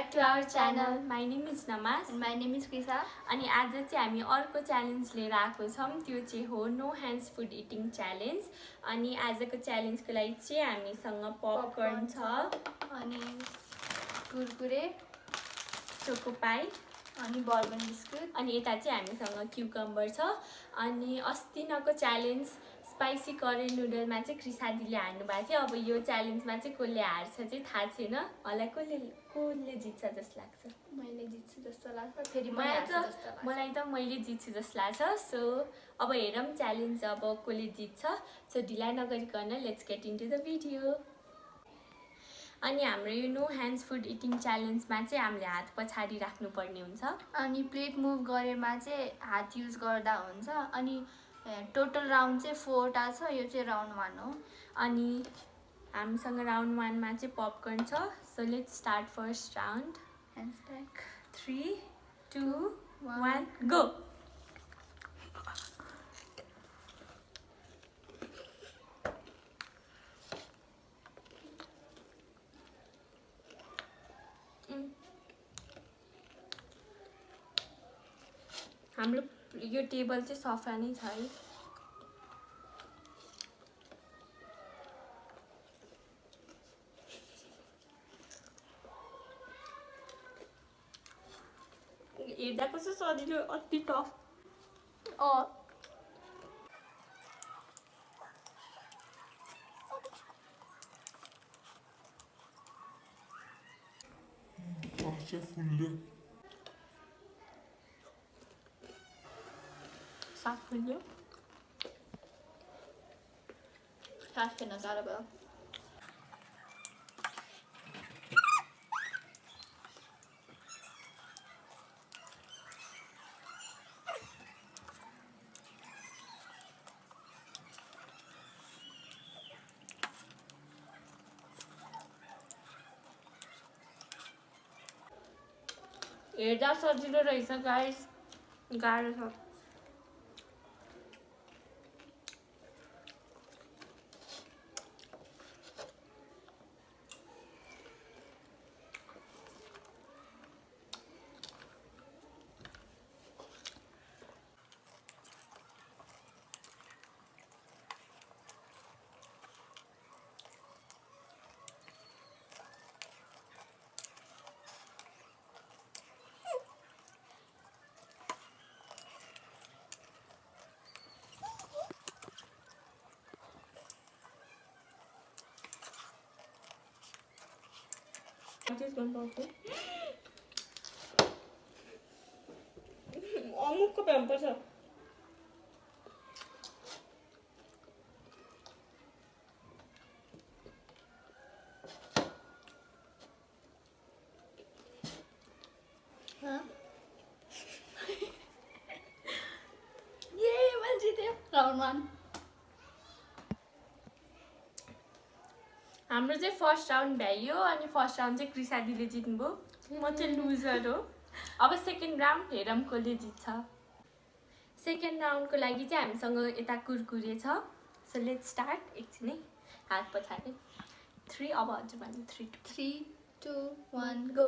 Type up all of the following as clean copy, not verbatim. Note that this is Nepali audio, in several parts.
back to our channel. My name is Namas And my name is Krisa. अनि आज चाहिँ हामी अर्को च्यालेन्ज लिएर आएको छौं त्यो चाहिँ हो no hands food eating challenge अनि आजको च्यालेन्जको लागि चाहिँ हामीसँग पपकर्न छ अनि कुरकुरे चोको पाई अनि बर्बन बिस्कुट अनि यता चाहिँ हामीसँग क्युकम्बर छ अनि अस्तिनको च्यालेन्ज स्पाइसी करेन नुडलमा चाहिँ क्रिसादीले हार्नु भएको थियो अब यो च्यालेन्जमा चाहिँ कसले हार्छ चाहिँ थाहा छैन होला कसले जित्छ जस्तो लाग्छ मैले जित्छु जस्तो लाग्छ फेरि मलाई त मैले जित्छु जस्तो लाग्छ सो अब हेरौँ च्यालेन्ज अब कसले जित्छ सो ढिला नगरिकन let's get into the video अनि हाम्रो यो नो ह्यान्ड्स फुड इटिङ च्यालेन्जमा चाहिँ हामीले हात पछाडि राख्नुपर्ने हुन्छ अनि प्लेट मुभ गरेमा चाहिँ हात युज गर्दा हुन्छ अनि टोटल राउन्ड चाहिँ 4 टा छ यो चाहिँ राउन्ड 1 हो अनि हामीसँग राउन्ड 1 मा चाहिँ पपकर्न छ so let's start first round hands back 3 2 1 go हाम्रो यो टेबल चाहिँ सफा नै छ है हेर्दा कस्तो सजिलो अति टफ साफ फुल्यो सास फेर्न गाह्रो भयो हेर्दा सजिलो रहेछ गाइस गाह्रो छ अमुकको प्याम्पर छ मैले जितेँ राउन्ड 1 हाम्रो चाहिँ फर्स्ट राउन्ड भ्याइयो अनि फर्स्ट राउन्ड चाहिँ क्रिसादीले जित्नुभयो म चाहिँ लुजर हो अब सेकेन्ड राउन्ड हेरौँ कसले जित्छ सेकेन्ड राउन्डको लागि चाहिँ हामीसँग यता कुरकुरे छ सो लेट्स स्टार्ट एकछिन है हात पछाडि 3 अब हजुर भन्नु 3 2 1 गो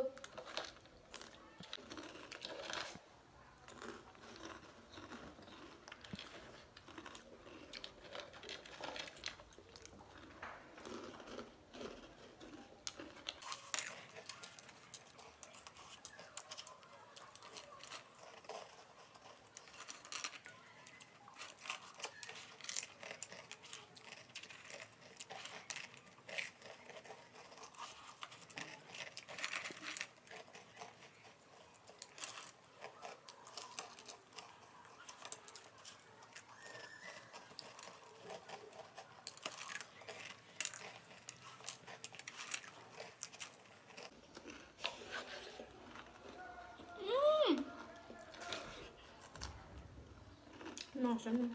नसम्म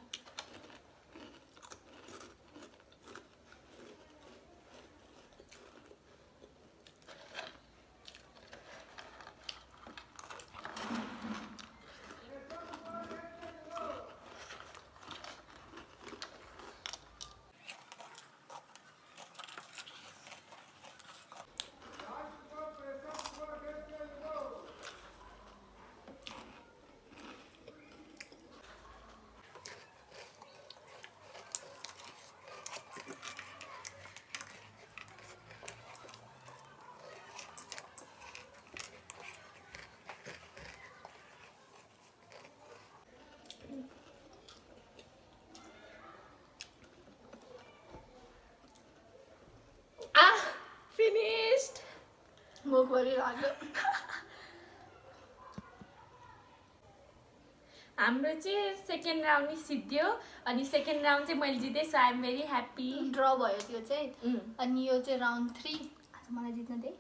भोक परिरहेको। हाम्रो चाहिँ सेकेन्ड राउन्ड नै सिद्धियो अनि सेकेन्ड राउन्ड चाहिँ मैले जितेँ, so I am very happy. Draw भयो त्यो चाहिँ। अनि यो चाहिँ राउन्ड 3। आज मलाई जित्न दे,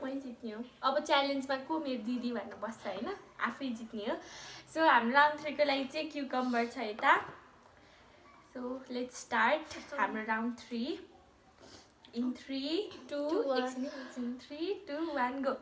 मै जित्ने हो। अब च्यालेन्जमा को मेरो दिदी भनेर बस्छ होइन, आफै जित्ने हो। सो हाम्रो राउन्ड 3 को लागि चाहिँ क्युकम्बर छ यता। सो लेट्स स्टार्ट हाम्रो राउन्ड 3 इन 3 2 एकछिन 3 2 1 गो।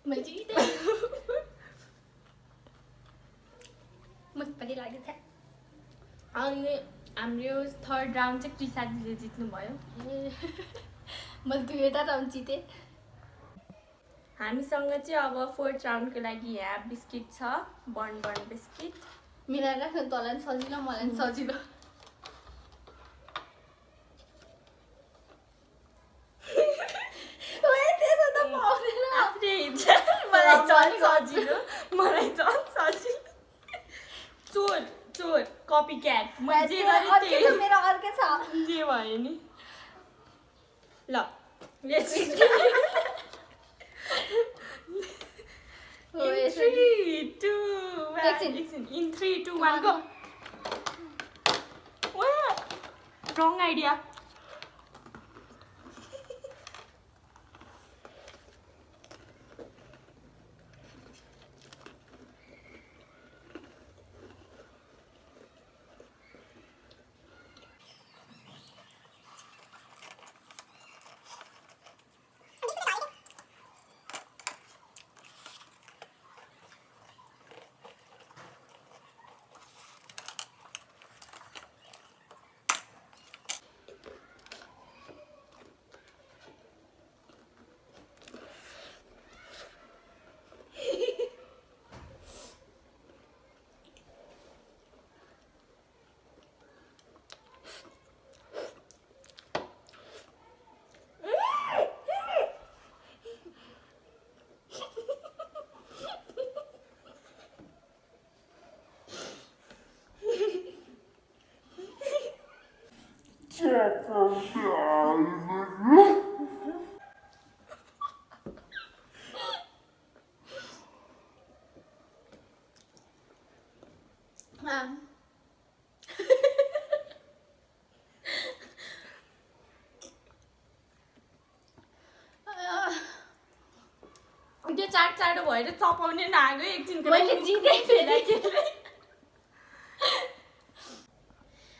मैले जितेँ। मस्त लागेको छ। अनि हाम्रो थर्ड राउन्ड चाहिँ कृषा दिदीले जित्नुभयो। मैले 2वटा राउन्ड जितेँ। हामीसँग चाहिँ अब फोर्थ राउन्डको लागि यहाँ बिस्किट छ, बर्न बिस्किट। मिलाएर राख्नु, तँलाई पनि सजिलो मलाई पनि सजिलो। मलाई झन् सजिलो। चोर चोर कपी क्याट। मैले जे गरेँ त्यही मेरो अर्कै छ। जे भयो नि। ल let's in 3 2 1 go. Wrong idea. त्यो चाँडो भएर चपाउने नाग्यो एकछिनको मैले जितेँ फेरि।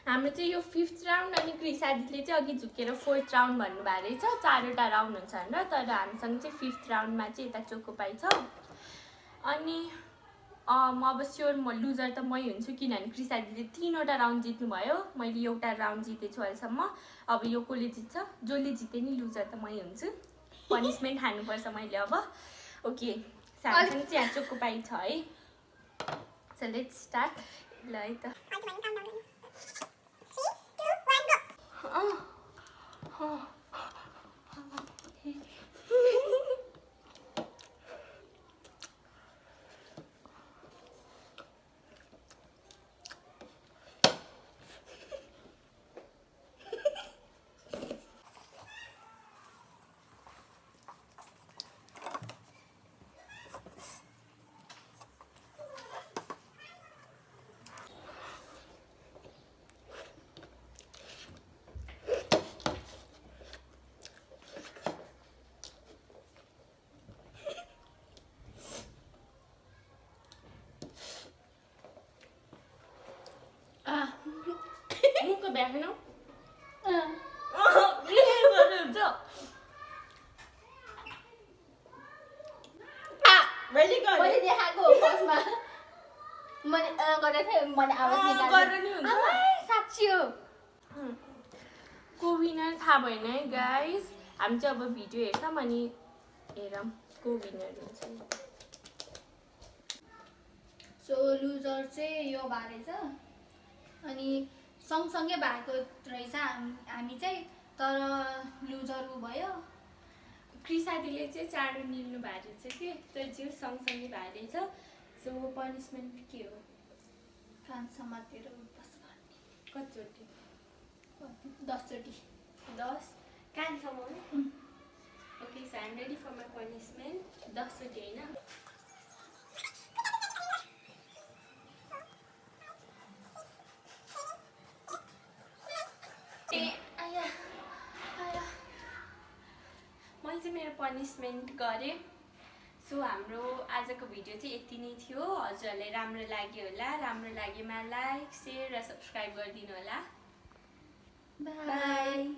हाम्रो चाहिँ यो 5th राउन्ड अनि कृषा दिदीले चाहिँ अघि झुकेर 4th राउन्ड भन्नुभएको रहेछ। 4वटा राउन्ड हुन्छ भनेर, तर हामीसँग चाहिँ 5th राउन्डमा चाहिँ यता चोकोपाई छ। अनि म अब स्योर म लुजर त मै हुन्छु, किनभने कृषा दिदीले 3वटा राउन्ड जित्नुभयो, मैले एउटा राउन्ड जितेछु अहिलेसम्म। अब यो कसले जित्छ, जसले जिते नि लुजर त मै हुन्छु। पनिसमेन्ट खानुपर्छ मैले अब। ओके, हामीसँग चाहिँ यहाँ चोकोपाई छ है। So let's start. ल है त देख्नु अँ, मैले देखाएको हो फर्स्टमा मैले गरेको थिएँ मैले आवाज निकालेँ साँच्ची हो को विनर थाहा भएन है गाइस हामी चाहिँ अब भिडियो हेर्छौँ अनि हेरौँ को विनर हुन्छ सो लुजर चाहिँ यो भएछ अनि सँगसँगै भएको रहेछ हामी चाहिँ तर लुजर ऊ भयो क्रिसा दिदीले चाहिँ चाँडो निल्नु भएको रहेछ कि तर जिउ सँगसँगै भएको रहेछ सो पनिसमेन्ट के हो कान समातेर बस गर्ने कतिचोटि 10 चोटि 10 कानसम्म okay so I'm ready for my punishment 10 चोटि होइन मैले चाहिँ मेरो पनिसमेन्ट गरेँ सो हाम्रो आजको भिडियो चाहिँ यति नै थियो हजुरहरूलाई राम्रो लाग्यो होला राम्रो लागेमा लाइक सेयर र सब्सक्राइब गरिदिनु होला बाई